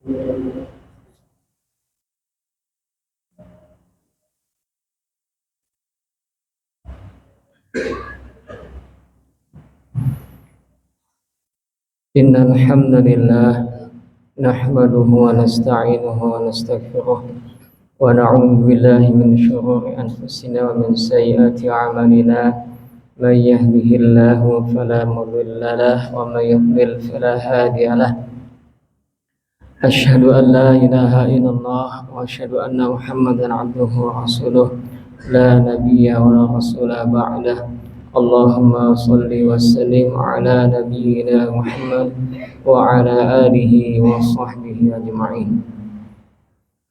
Innal hamdalillah nahmaduhu wa nasta'inuhu wa nastaghfiruh wa na'udzu billahi min shururi anfusina wa min sayyiati a'malina may yahdihillahu fala mudilla lahu wa may yudlil fala hadiya lahu asyhadu an la ilaha illallah wa asyhadu anna muhammadan 'abduhu wa rasuluh la nabiyya wa la rasula ba'dah. Allahumma salli wa sallim ala nabiyyina Muhammad wa ala alihi wa sahbihi ajma'in.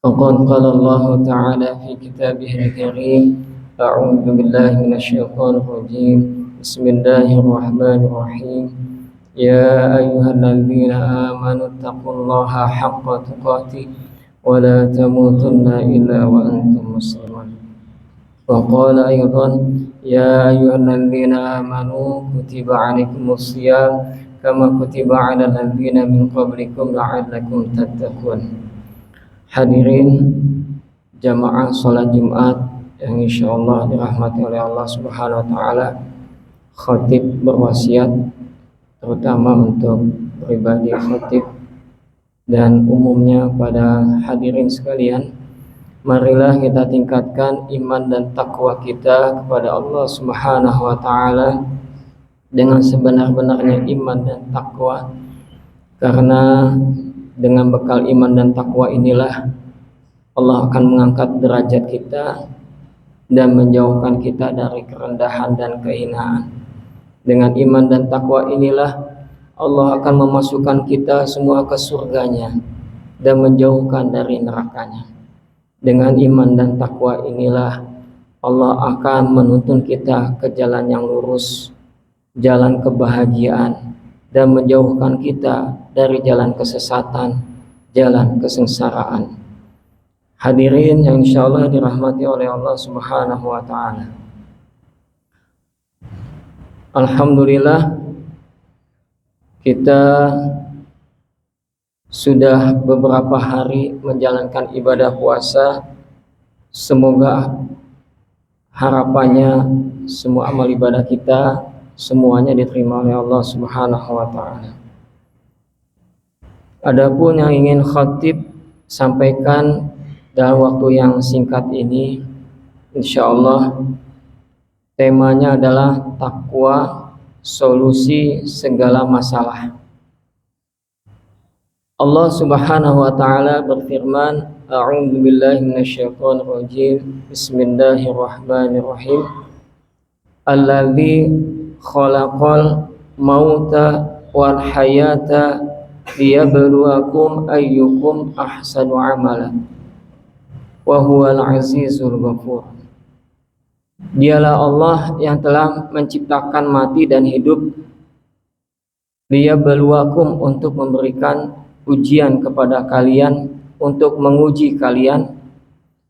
Faqad qala Allah ta'ala fi kitabihil karim, a'udzu billahi minasyaitonir rajim. Bismillahirrahmanirrahim. Ya ayyuhalladzina amanu taqullaha haqqa tuqatih wa la tamutunna illa wa antum muslimun. Wa qala aydan ya ayyuhalladzina amanu kutiba 'alaikumus shiyam kama kutiba 'alal ladzina min qablikum la'allakum tattaqun. Hadirin jamaah salat Jumat yang insyaallah dirahmati oleh Allah Subhanahu wa taala, khatib berwasiat terutama untuk pribadi khatib dan umumnya pada hadirin sekalian, marilah kita tingkatkan iman dan takwa kita kepada Allah Subhanahu wa taala dengan sebenar-benarnya iman dan takwa, karena dengan bekal iman dan takwa inilah Allah akan mengangkat derajat kita dan menjauhkan kita dari kerendahan dan kehinaan. Dengan iman dan takwa inilah Allah akan memasukkan kita semua ke surganya dan menjauhkan dari nerakanya. Dengan iman dan takwa inilah Allah akan menuntun kita ke jalan yang lurus, jalan kebahagiaan, dan menjauhkan kita dari jalan kesesatan, jalan kesengsaraan. Hadirin yang insyaallah dirahmati oleh Allah Subhanahu wa taala. Alhamdulillah, kita sudah beberapa hari menjalankan ibadah puasa. Semoga harapannya semua amal ibadah kita semuanya diterima oleh Allah Subhanahu wa taala. Adapun yang ingin khatib sampaikan dalam waktu yang singkat ini, insyaallah temanya adalah takwa, solusi segala masalah. Allah Subhanahu wa taala berfirman, a'udzu billahi minasyaitonir rajim. Bismillahirrahmanirrahim. Allazi khalaqal mauta wal hayata liyabluwakum ayyukum ahsanu amala wa huwal azizul ghafur. Dialah Allah yang telah menciptakan mati dan hidup, liyabluwakum, untuk memberikan ujian kepada kalian, untuk menguji kalian,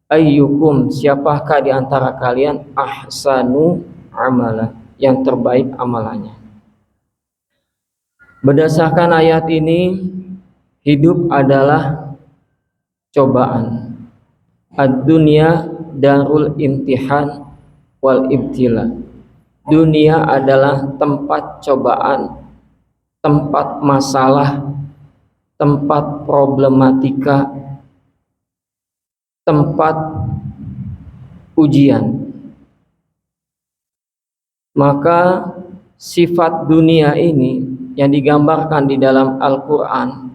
ayyukum, siapakah di antara kalian, ahsanu amala, yang terbaik amalannya. Berdasarkan ayat ini, hidup adalah cobaan. Ad-dunya darul imtihan wal ibtila. Dunia adalah tempat cobaan, tempat masalah, tempat problematika, tempat ujian. Maka sifat dunia ini yang digambarkan di dalam Al-Quran,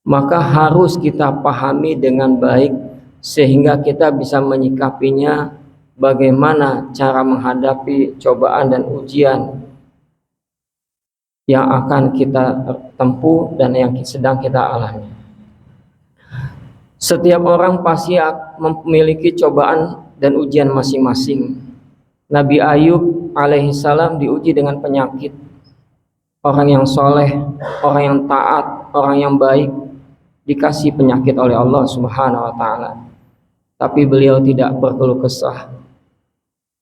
maka harus kita pahami dengan baik sehingga kita bisa menyikapinya, bagaimana cara menghadapi cobaan dan ujian yang akan kita tempuh dan yang sedang kita alami. Setiap orang pasti memiliki cobaan dan ujian masing-masing. Nabi Ayub alaihissalam diuji dengan penyakit. Orang yang soleh, orang yang taat, orang yang baik dikasih penyakit oleh Allah Subhanahu wa taala. Tapi beliau tidak berkeluh kesah.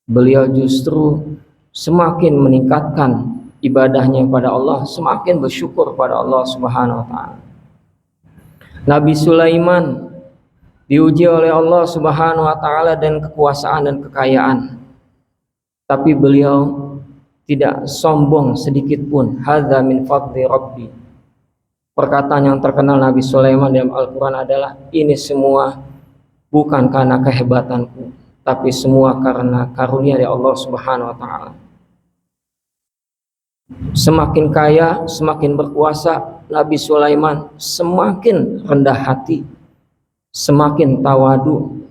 Beliau justru semakin meningkatkan ibadahnya kepada Allah, semakin bersyukur kepada Allah Subhanahu wa taala. Nabi Sulaiman diuji oleh Allah Subhanahu wa taala dan kekuasaan dan kekayaan. Tapi beliau tidak sombong sedikit pun. Hadza min fadli rabbi. Perkataan yang terkenal Nabi Sulaiman dalam Al-Qur'an adalah, ini semua bukan karena kehebatanku, tapi semua karena karunia dari Allah Subhanahu wa taala. Semakin kaya, semakin berkuasa, Nabi Sulaiman semakin rendah hati, semakin tawadu,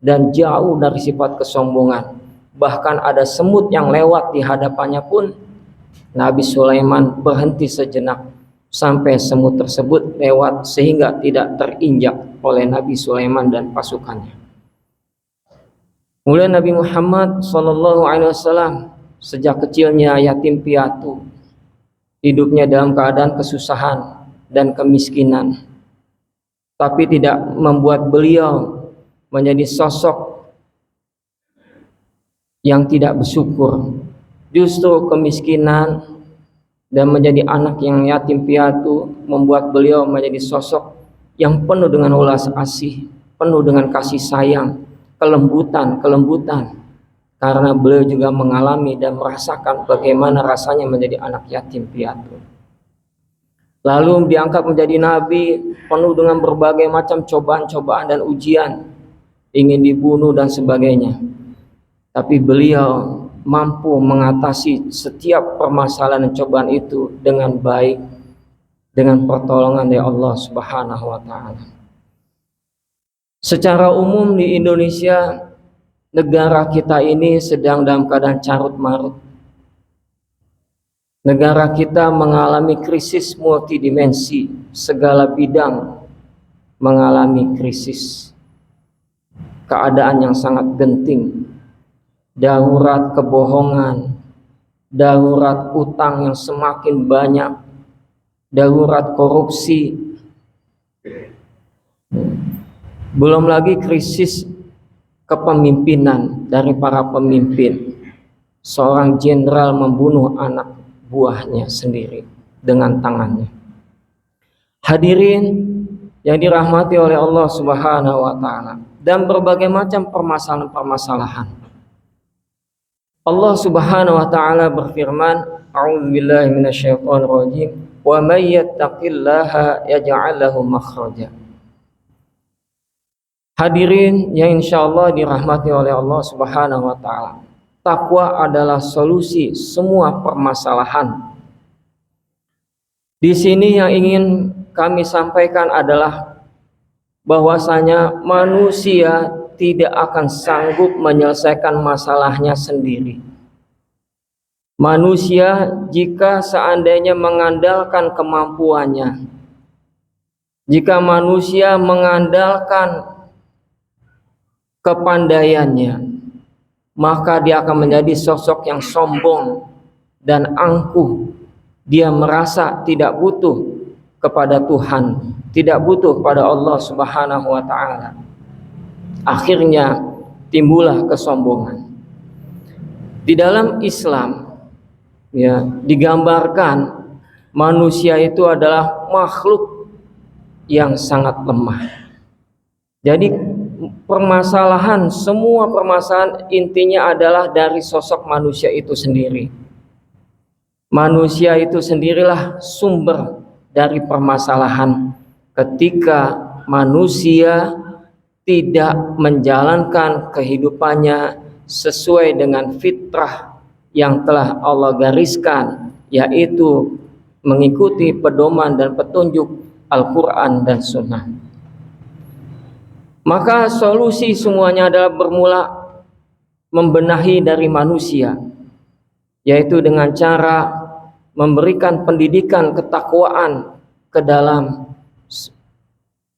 dan jauh dari sifat kesombongan. Bahkan ada semut yang lewat di hadapannya pun Nabi Sulaiman berhenti sejenak sampai semut tersebut lewat sehingga tidak terinjak oleh Nabi Sulaiman dan pasukannya. Kemudian Nabi Muhammad SAW sejak kecilnya yatim piatu, hidupnya dalam keadaan kesusahan dan kemiskinan, tapi tidak membuat beliau menjadi sosok yang tidak bersyukur. Justru kemiskinan dan menjadi anak yang yatim piatu membuat beliau menjadi sosok yang penuh dengan ulas asih, penuh dengan kasih sayang, kelembutan, karena beliau juga mengalami dan merasakan bagaimana rasanya menjadi anak yatim piatu. Lalu diangkat menjadi nabi, penuh dengan berbagai macam cobaan-cobaan dan ujian, ingin dibunuh dan sebagainya. Tapi beliau mampu mengatasi setiap permasalahan dan cobaan itu dengan baik, dengan pertolongan dari Allah Subhanahu wa taala. Secara umum di Indonesia, negara kita ini sedang dalam keadaan carut marut. Negara kita mengalami krisis multidimensi, segala bidang mengalami krisis. Keadaan yang sangat genting, darurat kebohongan, darurat utang yang semakin banyak, darurat korupsi, belum lagi krisis kepemimpinan dari para pemimpin. Seorang jenderal membunuh anak buahnya sendiri dengan tangannya. Hadirin yang dirahmati oleh Allah Subhanahu wa taala, dan berbagai macam permasalahan-permasalahan. Allah Subhanahu wa taala berfirman, a'udzubillahi minasyaitonir rajim, wa may yattaqillaha yaj'al lahu makhraja. Hadirin yang insyaallah dirahmati oleh Allah Subhanahu wa taala, takwa adalah solusi semua permasalahan. Di sini yang ingin kami sampaikan adalah bahwasanya manusia tidak akan sanggup menyelesaikan masalahnya sendiri. Manusia jika seandainya mengandalkan kemampuannya, jika manusia mengandalkan kepandaiannya, maka dia akan menjadi sosok yang sombong dan angkuh. Dia merasa tidak butuh kepada Tuhan, tidak butuh kepada Allah Subhanahu wa taala. Akhirnya timbullah kesombongan. Di dalam Islam ya digambarkan manusia itu adalah makhluk yang sangat lemah. Jadi semua permasalahan intinya adalah dari sosok manusia itu sendiri. Manusia itu sendirilah sumber dari permasalahan. Ketika manusia tidak menjalankan kehidupannya sesuai dengan fitrah yang telah Allah gariskan, yaitu mengikuti pedoman dan petunjuk Al-Quran dan Sunnah. Maka solusi semuanya adalah bermula membenahi dari manusia, yaitu dengan cara memberikan pendidikan ketakwaan ke dalam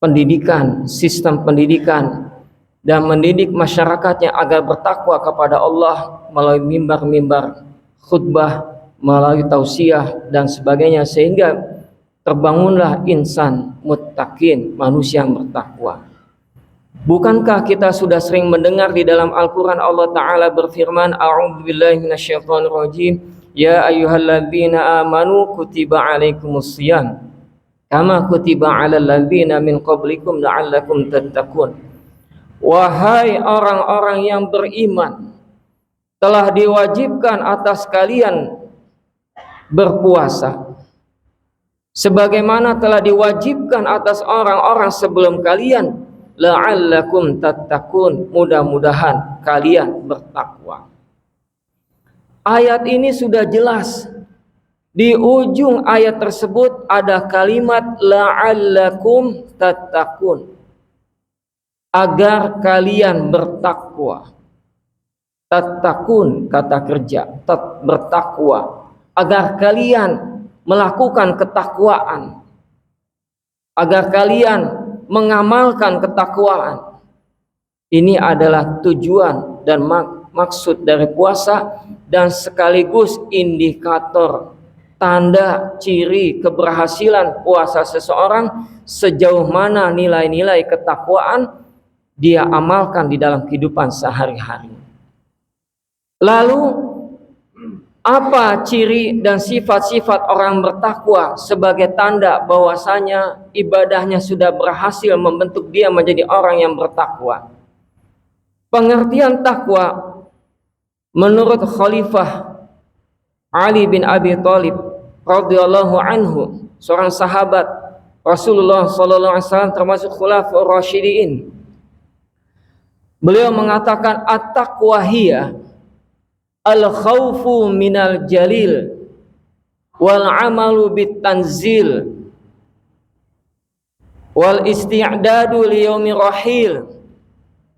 pendidikan, sistem pendidikan, dan mendidik masyarakatnya agar bertakwa kepada Allah melalui mimbar-mimbar khutbah, melalui tausiah dan sebagainya, sehingga terbangunlah insan muttaqin, manusia yang bertakwa. Bukankah kita sudah sering mendengar di dalam Al-Quran Allah Ta'ala berfirman, a'udzubillahi minasyaitonirrajim, ya ayyuhalladzina amanu kutiba alaikumusiyam, kama kutiba 'alal ladzina min qablikum la'allakum tattaqun. Wahai orang-orang yang beriman, telah diwajibkan atas kalian berpuasa sebagaimana telah diwajibkan atas orang-orang sebelum kalian, la'allakum tattaqun, mudah-mudahan kalian bertakwa. Ayat ini sudah jelas. Di ujung ayat tersebut ada kalimat la'allakum tattaqun, agar kalian bertakwa. Tattaqun kata kerja, bertakwa, agar kalian melakukan ketakwaan, agar kalian mengamalkan ketakwaan. Ini adalah tujuan dan maksud dari puasa, dan sekaligus indikator, tanda ciri keberhasilan puasa seseorang sejauh mana nilai-nilai ketakwaan dia amalkan di dalam kehidupan sehari-hari. Lalu apa ciri dan sifat-sifat orang bertakwa sebagai tanda bahwasanya ibadahnya sudah berhasil membentuk dia menjadi orang yang bertakwa? Pengertian takwa menurut Khalifah Ali bin Abi Thalib radhiyallahu anhu, seorang sahabat Rasulullah sallallahu alaihi wasallam termasuk khulafaur rasyidin. Beliau mengatakan at-taqwa hiya al-khawfu minal jalil wal amalu bit tanzil wal isti'dadu li yaumi rahil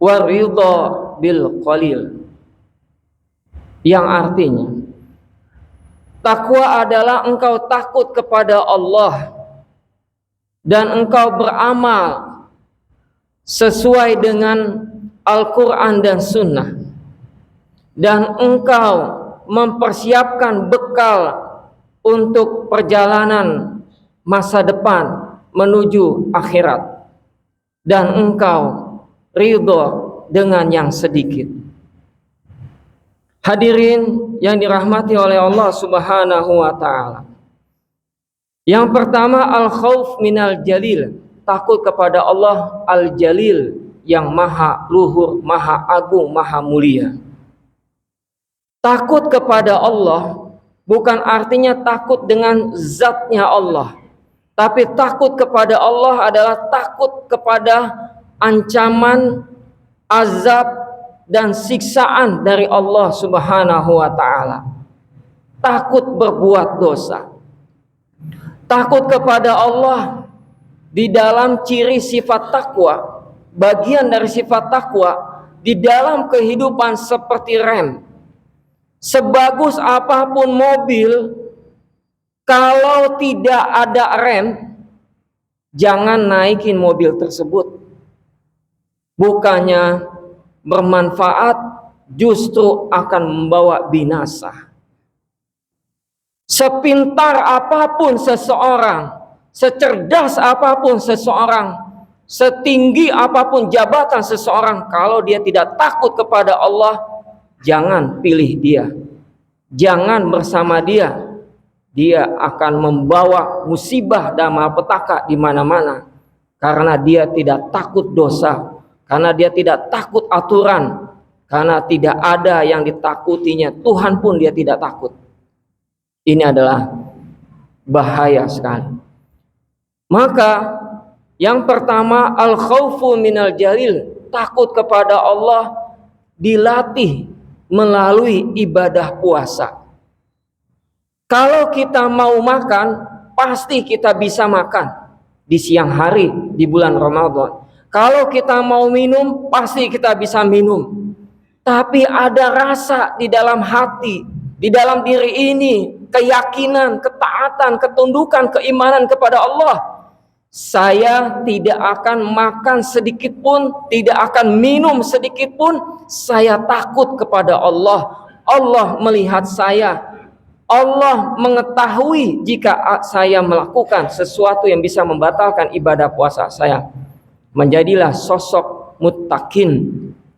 war ridha bil qalil. Yang artinya, takwa adalah engkau takut kepada Allah dan engkau beramal sesuai dengan Al-Quran dan Sunnah, dan engkau mempersiapkan bekal untuk perjalanan masa depan menuju akhirat, dan engkau ridho dengan yang sedikit. Hadirin yang dirahmati oleh Allah Subhanahu wa ta'ala, yang pertama al-khauf minal jalil, takut kepada Allah al-jalil, yang maha luhur, maha agung, maha mulia. Takut kepada Allah bukan artinya takut dengan zatnya Allah, tapi takut kepada Allah adalah takut kepada ancaman, azab, dan siksaan dari Allah Subhanahu wa ta'ala. Takut berbuat dosa. Takut kepada Allah di dalam ciri sifat takwa. Bagian dari sifat takwa di dalam kehidupan seperti rem. Sebagus apapun mobil, kalau tidak ada rem, jangan naikin mobil tersebut. Bukannya bermanfaat, justru akan membawa binasa. Sepintar apapun seseorang, secerdas apapun seseorang, setinggi apapun jabatan seseorang, kalau dia tidak takut kepada Allah, jangan pilih dia, jangan bersama dia. Dia akan membawa musibah dan malapetaka di mana-mana, karena dia tidak takut dosa, karena dia tidak takut aturan, karena tidak ada yang ditakutinya. Tuhan pun dia tidak takut. Ini adalah bahaya sekali. Maka yang pertama al-khawfu minal jalil, takut kepada Allah dilatih melalui ibadah puasa. Kalau kita mau makan, pasti kita bisa makan di siang hari di bulan Ramadan. Kalau kita mau minum, pasti kita bisa minum. Tapi ada rasa di dalam hati, di dalam diri ini, keyakinan, ketaatan, ketundukan, keimanan kepada Allah. Saya tidak akan makan sedikit pun, tidak akan minum sedikit pun. Saya takut kepada Allah. Allah melihat saya. Allah mengetahui jika saya melakukan sesuatu yang bisa membatalkan ibadah puasa saya. Menjadilah sosok muttaqin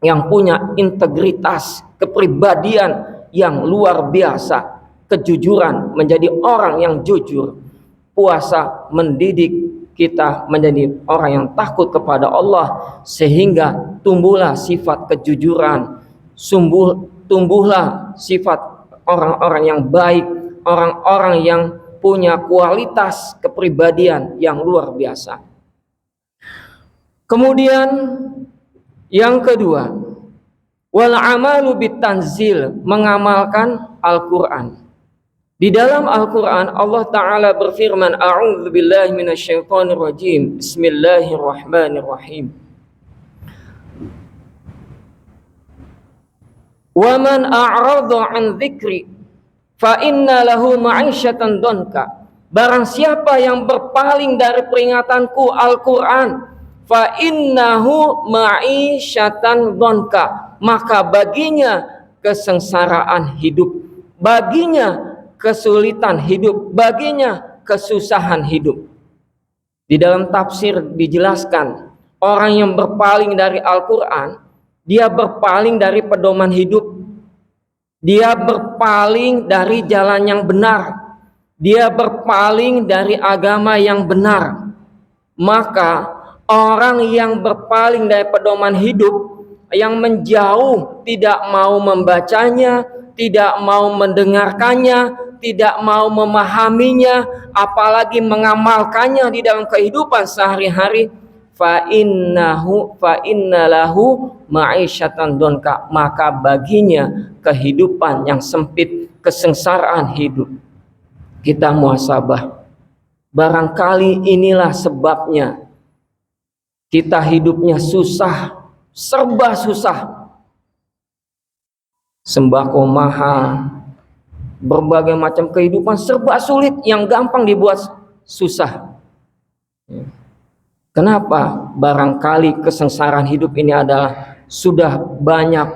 yang punya integritas, kepribadian yang luar biasa, kejujuran, menjadi orang yang jujur. Puasa mendidik kita menjadi orang yang takut kepada Allah, sehingga tumbuhlah sifat kejujuran, tumbuhlah sifat orang-orang yang baik, orang-orang yang punya kualitas kepribadian yang luar biasa. Kemudian yang kedua, wal amalu bitanzil, mengamalkan Al-Qur'an. Di dalam Al-Qur'an Allah Ta'ala berfirman, a'udzubillahi minasyaitonir rajim, bismillahirrahmanirrahim. Wa man a'rada an dzikri fa inna lahu ma'isyatan donka. Barang siapa yang berpaling dari peringatanku Al-Qur'an, fa innahu ma'isyatan donka, maka baginya kesengsaraan hidup, baginya kesulitan hidup, baginya kesusahan hidup. Di dalam tafsir dijelaskan, orang yang berpaling dari Al-Qur'an, dia berpaling dari pedoman hidup, dia berpaling dari jalan yang benar, dia berpaling dari agama yang benar. Maka orang yang berpaling dari pedoman hidup, yang menjauh, tidak mau membacanya, tidak mau mendengarkannya, tidak mau memahaminya, apalagi mengamalkannya di dalam kehidupan sehari-hari, fa inna lahu ma'isyatan donka, maka baginya kehidupan yang sempit, kesengsaraan hidup. Kita muhasabah, barangkali inilah sebabnya kita hidupnya susah, serba susah, sembako mahal, berbagai macam kehidupan serba sulit, yang gampang dibuat susah. Kenapa? Barangkali kesengsaraan hidup ini adalah sudah banyak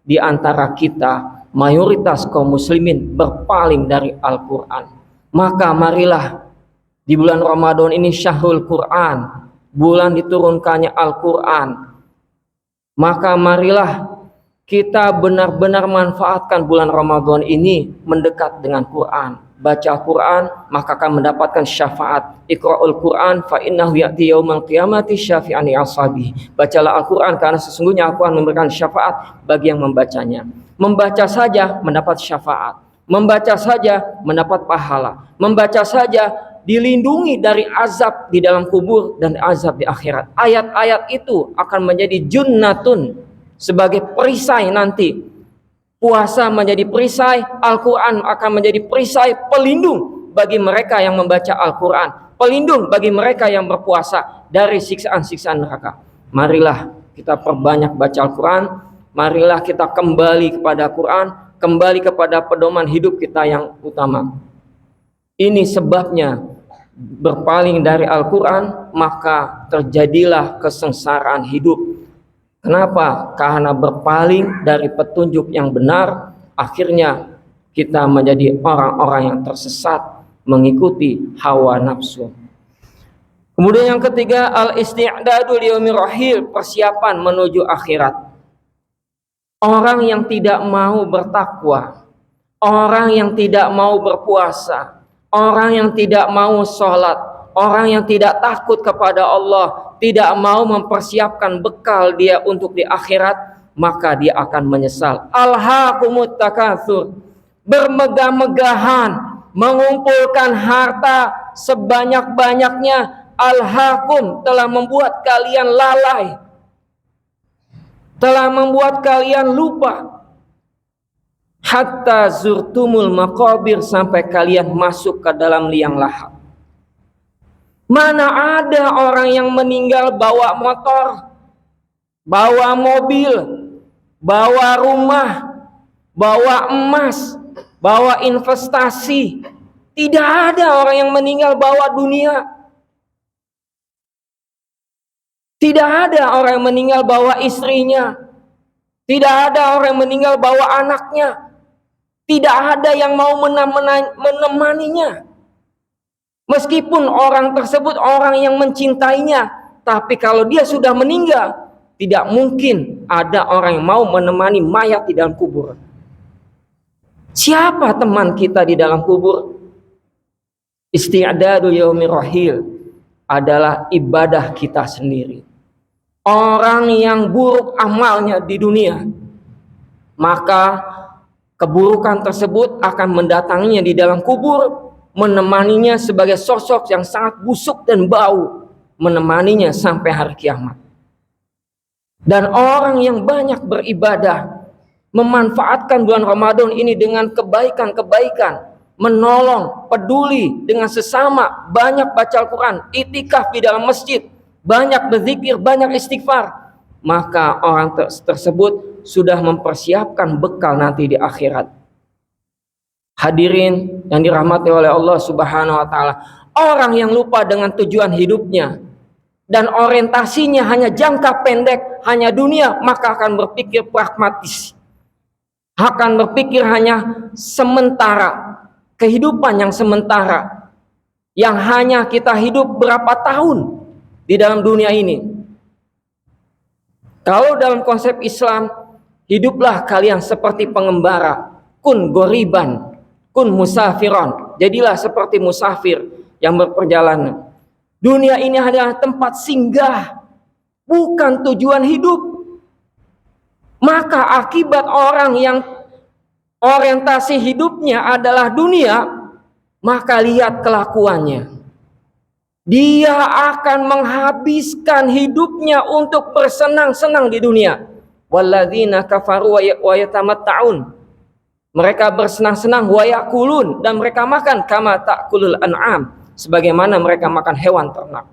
di antara kita, mayoritas kaum muslimin berpaling dari Al-Quran. Maka marilah di bulan Ramadan ini, syahrul Quran, bulan diturunkannya Al-Quran, maka marilah kita benar-benar manfaatkan bulan Ramadan ini mendekat dengan Quran. Baca Quran, maka akan mendapatkan syafaat. Iqra'ul Quran fa innahu ya'ti yaumal qiyamati syafi'an li ashabi. Bacalah Al-Quran karena sesungguhnya Al-Quran memberikan syafaat bagi yang membacanya. Membaca saja mendapat syafaat, membaca saja mendapat pahala, membaca saja dilindungi dari azab di dalam kubur dan azab di akhirat. Ayat-ayat itu akan menjadi junnatun, sebagai perisai nanti. Puasa menjadi perisai, Al-Quran akan menjadi perisai pelindung bagi mereka yang membaca Al-Quran, pelindung bagi mereka yang berpuasa dari siksaan-siksaan neraka. Marilah kita perbanyak baca Al-Quran, marilah kita kembali kepada Quran, kembali kepada pedoman hidup kita yang utama. Ini sebabnya berpaling dari Al-Quran, maka terjadilah kesengsaraan hidup. Kenapa? Karena berpaling dari petunjuk yang benar, akhirnya kita menjadi orang-orang yang tersesat, mengikuti hawa nafsu. Kemudian yang ketiga, al-isti'dadu liyaumir rahil, persiapan menuju akhirat. Orang yang tidak mau bertakwa, orang yang tidak mau berpuasa, orang yang tidak mau sholat, orang yang tidak takut kepada Allah, tidak mau mempersiapkan bekal dia untuk di akhirat, maka dia akan menyesal. Alhaakumut takatsur, bermegah-megahan, mengumpulkan harta sebanyak-banyaknya. Alhaakum, telah membuat kalian lalai, telah membuat kalian lupa. Hatta zurtumul maqabir, sampai kalian masuk ke dalam liang lahat. Mana ada orang yang meninggal bawa motor, bawa mobil, bawa rumah, bawa emas, bawa investasi. Tidak ada orang yang meninggal bawa dunia. Tidak ada orang yang meninggal bawa istrinya. Tidak ada orang yang meninggal bawa anaknya. Tidak ada yang mau menemaninya. Meskipun orang tersebut orang yang mencintainya, tapi kalau dia sudah meninggal, tidak mungkin ada orang yang mau menemani mayat di dalam kubur. Siapa teman kita di dalam kubur? Isti'dadu yaumir rahil. adalah ibadah kita sendiri. Orang yang buruk amalnya di dunia, maka keburukan tersebut akan mendatanginya di dalam kubur, menemaninya sebagai sosok yang sangat busuk dan bau, menemaninya sampai hari kiamat. Dan orang yang banyak beribadah, memanfaatkan bulan Ramadan ini dengan kebaikan-kebaikan, menolong, peduli dengan sesama, banyak baca Al-Quran, itikaf di dalam masjid, banyak berzikir, banyak istighfar, maka orang tersebut sudah mempersiapkan bekal nanti di akhirat. Hadirin yang dirahmati oleh Allah Subhanahu wa taala, orang yang lupa dengan tujuan hidupnya dan orientasinya hanya jangka pendek, hanya dunia, maka akan berpikir pragmatis, akan berpikir hanya sementara, kehidupan yang sementara, yang hanya kita hidup berapa tahun di dalam dunia ini. Kalau dalam konsep Islam, hiduplah kalian seperti pengembara, kun goriban, kun musafiron, jadilah seperti musafir yang berperjalanan. Dunia ini adalah tempat singgah, bukan tujuan hidup. Maka akibat orang yang orientasi hidupnya adalah dunia, maka lihat kelakuannya. Dia akan menghabiskan hidupnya untuk bersenang-senang di dunia. Walladzina kafaru wa yatamatta'un. Mereka bersenang-senang wa yakulun, dan mereka makan kama ta'kulul an'am, sebagaimana mereka makan hewan ternak.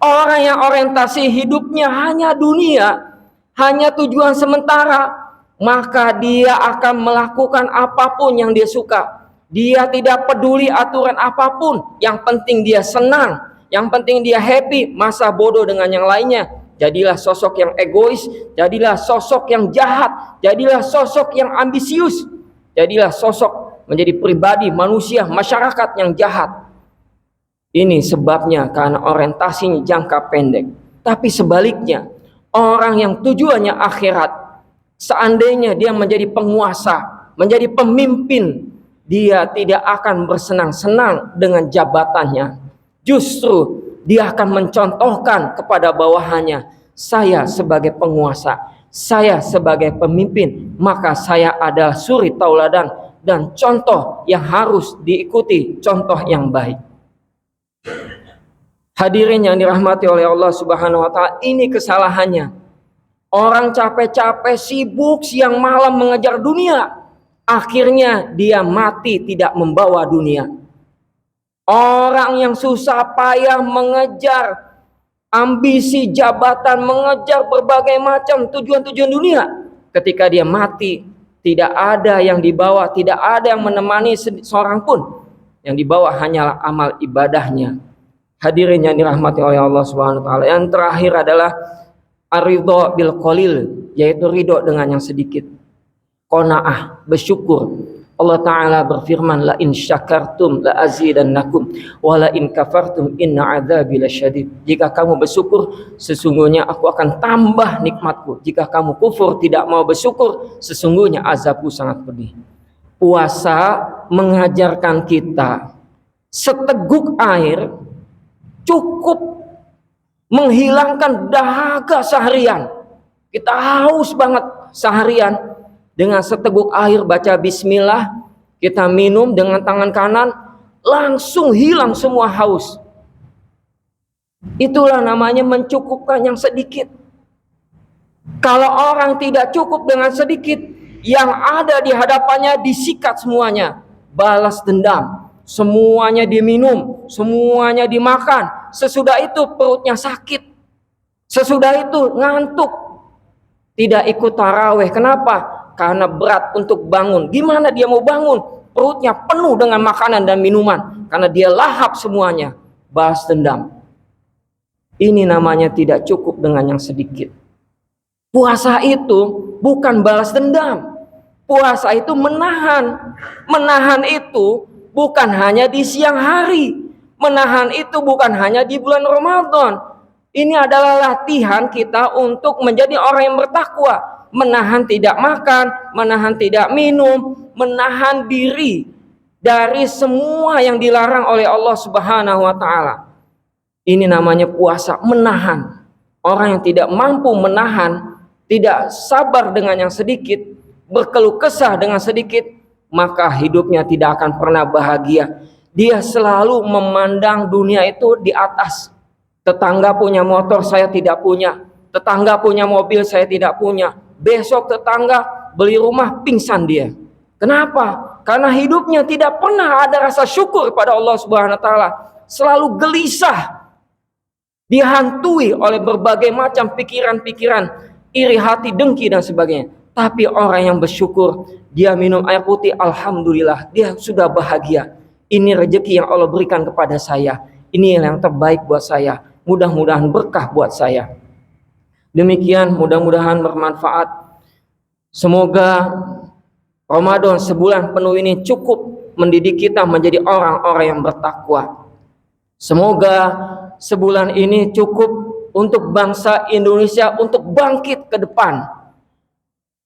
Orang yang orientasi hidupnya hanya dunia, hanya tujuan sementara, maka dia akan melakukan apapun yang dia suka. Dia tidak peduli aturan apapun, yang penting dia senang, yang penting dia happy, masa bodoh dengan yang lainnya. Jadilah sosok yang egois, jadilah sosok yang jahat, jadilah sosok yang ambisius, jadilah sosok menjadi pribadi manusia, masyarakat yang jahat. Ini sebabnya karena orientasinya jangka pendek. Tapi sebaliknya, orang yang tujuannya akhirat, seandainya dia menjadi penguasa, menjadi pemimpin, dia tidak akan bersenang-senang dengan jabatannya. Justru dia akan mencontohkan kepada bawahannya, saya sebagai penguasa, saya sebagai pemimpin, maka saya adalah suri tauladan dan contoh yang harus diikuti, contoh yang baik. Hadirin yang dirahmati oleh Allah Subhanahu wa taala, ini kesalahannya. Orang capek-capek sibuk siang malam mengejar dunia, akhirnya dia mati tidak membawa dunia. Orang yang susah payah mengejar ambisi jabatan, mengejar berbagai macam tujuan-tujuan dunia, ketika dia mati tidak ada yang dibawa, tidak ada yang menemani seorang pun. Yang dibawa hanyalah amal ibadahnya. Hadirin yang dirahmati oleh Allah Subhanahu wa taala, yang terakhir adalah ar-ridha bil qalil, yaitu ridho dengan yang sedikit. Qanaah, bersyukur. Allah Ta'ala berfirman, la in syakartum la azidannakum wa la in kafartum inna adzabi lasyadid. Jika kamu bersyukur, sesungguhnya aku akan tambah nikmatku. Jika kamu kufur, tidak mau bersyukur, sesungguhnya azabku sangat pedih. Puasa mengajarkan kita seteguk air cukup menghilangkan dahaga seharian. Kita haus banget seharian. Dengan seteguk air baca bismillah, kita minum dengan tangan kanan, langsung hilang semua haus. Itulah namanya mencukupkan yang sedikit. Kalau orang tidak cukup dengan sedikit, yang ada di hadapannya disikat semuanya. Balas dendam, semuanya diminum, semuanya dimakan. Sesudah itu perutnya sakit, sesudah itu ngantuk, tidak ikut taraweh. Kenapa? Karena berat untuk bangun. Gimana dia mau bangun? Perutnya penuh dengan makanan dan minuman, karena dia lahap semuanya. Balas dendam. Ini namanya tidak cukup dengan yang sedikit. Puasa itu bukan balas dendam. Puasa itu menahan. Menahan itu bukan hanya di siang hari. Menahan itu bukan hanya di bulan Ramadan. Ini adalah latihan kita untuk menjadi orang yang bertakwa. Menahan tidak makan, menahan tidak minum, menahan diri dari semua yang dilarang oleh Allah Subhanahu wa taala. Ini namanya puasa, menahan. Orang yang tidak mampu menahan, tidak sabar dengan yang sedikit, berkeluh kesah dengan sedikit, maka hidupnya tidak akan pernah bahagia. Dia selalu memandang dunia itu di atas. Tetangga punya motor, saya tidak punya. Tetangga punya mobil, saya tidak punya. Besok tetangga beli rumah, pingsan dia. Kenapa? Karena hidupnya tidak pernah ada rasa syukur pada Allah Subhanahu wa taala. Selalu gelisah, dihantui oleh berbagai macam pikiran-pikiran, iri hati, dengki dan sebagainya. Tapi orang yang bersyukur, dia minum air putih, alhamdulillah, dia sudah bahagia. Ini rezeki yang Allah berikan kepada saya. Ini yang terbaik buat saya. Mudah-mudahan berkah buat saya. Demikian, mudah-mudahan bermanfaat. Semoga Ramadan sebulan penuh ini cukup mendidik kita menjadi orang-orang yang bertakwa. Semoga sebulan ini cukup untuk bangsa Indonesia untuk bangkit ke depan.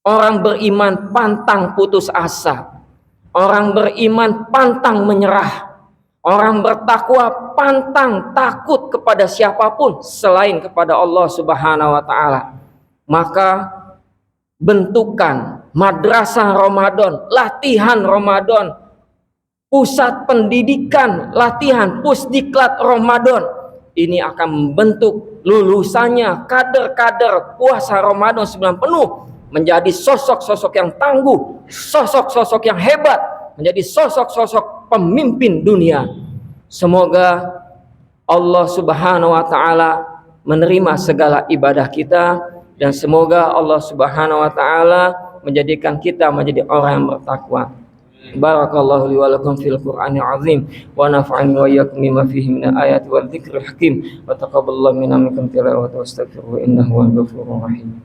Orang beriman pantang putus asa. Orang beriman pantang menyerah. Orang bertakwa pantang takut kepada siapapun selain kepada Allah Subhanahu wa taala. Maka bentukan madrasah Ramadan, latihan Ramadan, pusat pendidikan, latihan pusdiklat Ramadan, ini akan membentuk lulusannya kader-kader puasa Ramadan sebulan penuh menjadi sosok-sosok yang tangguh, sosok-sosok yang hebat, menjadi sosok-sosok pemimpin dunia. Semoga Allah Subhanahu wa taala menerima segala ibadah kita, dan semoga Allah Subhanahu wa taala menjadikan kita menjadi orang yang bertakwa. Barakallahu li wa lakum fil Qur'anil azim wa nafa'ani wa iyyakum bima fihi min ayati wal dzikril hakim wa taqabbalallahu minna minkum tilawata wastaghfiruhu innahu huwal ghafurur rahim.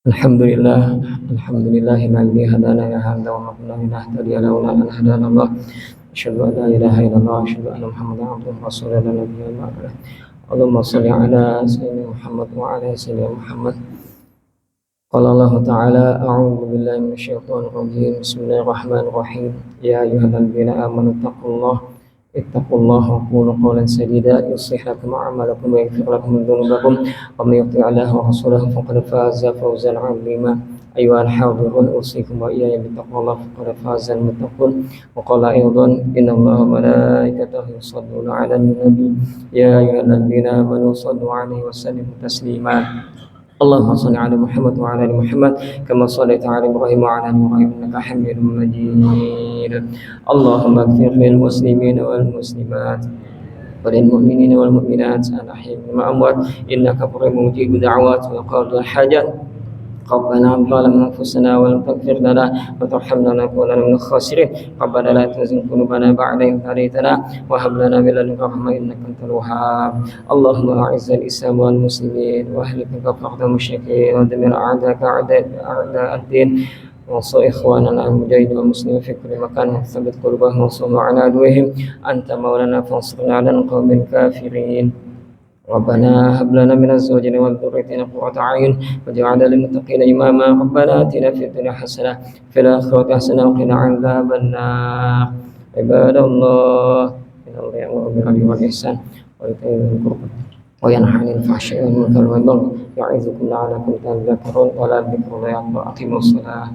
Alhamdulillah, alhamdulillahilladzi hadana li hadza wa ma kunna linahtadiya laula an hadana Allah. Asyhadu an la ilaha illallah, asyhadu anna Muhammadan abduhu wa rasuluhu la nabiyya ba'dahu. Allahumma shalli ala sayyidina Muhammad wa ala sayyidina Muhammad. Qala Allah ta'ala, a'udzu billahi minasyaitonir rajim. Bismillahirrahmanirrahim. Ya ayyuhalladzina amanu taqullaha اتقوا الله وقولوا قولا سديدا يصلح لكم أعمالكم ويغفر لكم ذنوبكم ومن يطع الله ورسوله فقد فاز فوزا عظيما أيها الحاضرون أوصيكم وإياي بتقوى الله فقد فاز المتقون وقال أيضا إن الله وملائكته يصلون على النبي يا أيها الذين آمنوا صلوا عليه وسلموا تسليما اللهم صل على محمد وعلى ال محمد كما صليت على ابراهيم وعلى ال ابراهيم انك حميد مجيد اللهم اغفر للمسلمين والمسلمات وللمؤمنين والمؤمنات الاحياء والاموات انك قريب مجيب دعوات وقاضي الحاجات ربنا ظلمنا انفسنا ولم تغفر لنا وترحمنا لنكونن من الخاسرين ربنا لا تزغ قلوبنا بعد إذ هديتنا وهب لنا من لدنك رحمة إنك أنت الوهاب اللهم أعز الإسلام والمسلمين وأهلك كفرة المشركين ودمر أعداءك أعداء الدين وانصر إخواننا المجاهدين والمسلمين في كل مكان ثبت قلوبهم وانصرنا على عدوهم أنت مولانا فانصرنا على القوم الكافرين ربنا هب لنا من أزواجنا وذريتنا قرة أعين واجعلنا للمتقين إماما ربنا آتنا في الدنيا حسنة في الآخرة حسنة وقنا عذاب النار عباد الله إن الله يأمر بالعدل والإحسان وإيتاء ذي القربى وينهى عن الفحشاء والمنكر والبغي يعظكم لعلكم تذكرون ولا ذكر الله أكبر أقيموا الصلاة